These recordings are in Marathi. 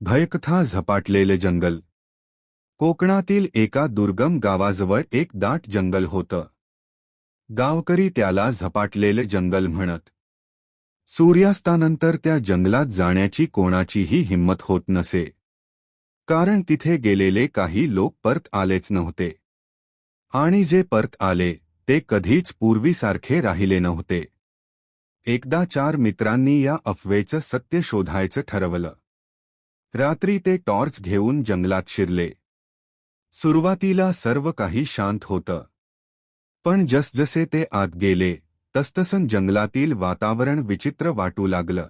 भयकथा झपाटलेले जंगल. कोकणातील एका दुर्गम गावाजवळ एक दाट जंगल होतं. गावकरी त्याला झपाटलेले जंगल म्हणत. सूर्यास्तानंतर त्या जंगलात जाण्याची कोणाचीही हिंमत होत नसे, कारण तिथे गेलेले काही लोक परत आलेच नव्हते. आणि जे परत आले ते कधीच पूर्वीसारखे राहिले नव्हते. एकदा 4 मित्रांनी या अफवेचं सत्य शोधायचं ठरवलं. रात्री ते टॉर्च घेऊन जंगलात शिरले. सुरुवातीला सर्व काही शांत होतं, पण जसजसे ते आत गेले तसतसं जंगलातील वातावरण विचित्र वाटू लागलं.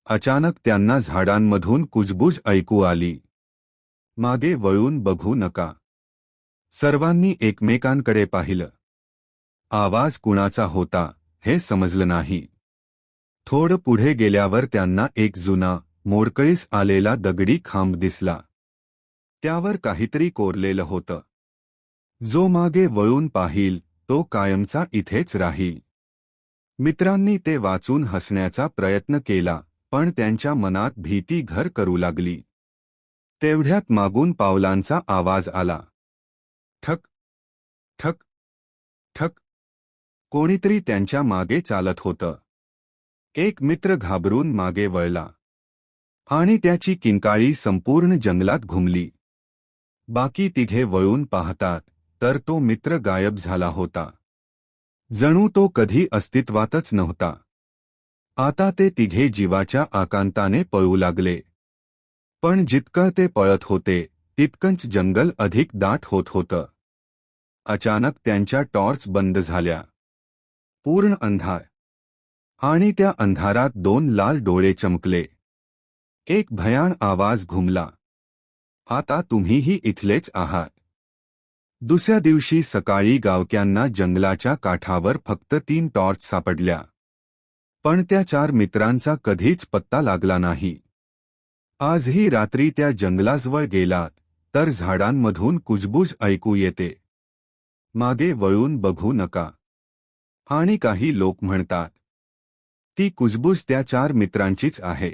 अचानक त्यांना झाडांमधून कुजबुज ऐकू आली. मागे वळून बघू नका. सर्वांनी एकमेकांकडे पाहिलं. आवाज कुणाचा होता हे समजलं नाही. थोडं पुढे गेल्यावर त्यांना एक जुना, मोडकळीस आलेला दगडी खांब दिसला. त्यावर काहीतरी कोरलेलं होतं. जो मागे वळून पाहिल तो कायमचा इथेच राहील. मित्रांनी ते वाचून हसण्याचा प्रयत्न केला, पण त्यांच्या मनात भीती घर करू लागली. तेवढ्यात मागून पावलांचा आवाज आला. ठक ठक ठक. कोणीतरी त्यांच्या मागे चालत होतं. एक मित्र घाबरून मागे वळला आणि त्याची किंकाळी संपूर्ण जंगलात घुमली. बाकी तिघे वळून पाहतात तर तो मित्र गायब झाला होता. जणू तो कधी अस्तित्वातच नव्हता. आता ते तिघे जीवाच्या आकांताने पळू लागले. पण जितकं ते पळत होते तितकंच जंगल अधिक दाट होत होतं. अचानक त्यांच्या टॉर्च बंद झाल्या. पूर्ण अंधार. आणि त्या अंधारात 2 लाल डोळे चमकले. एक भयान आवाज घुमला. आता तुम्हीही इथलेच आहात. दुसऱ्या दिवशी सकाळी गावक्यांना जंगलाच्या काठावर फक्त 3 टॉर्च सापडल्या. पण त्या 4 मित्रांचा कधीच पत्ता लागला नाही. आजही रात्री त्या जंगलाजवळ गेलात तर झाडांमधून कुजबुज ऐकू येते. मागे वळून बघू नका. आणि काही लोक म्हणतात ती कुजबुज त्या 4 मित्रांचीच आहे.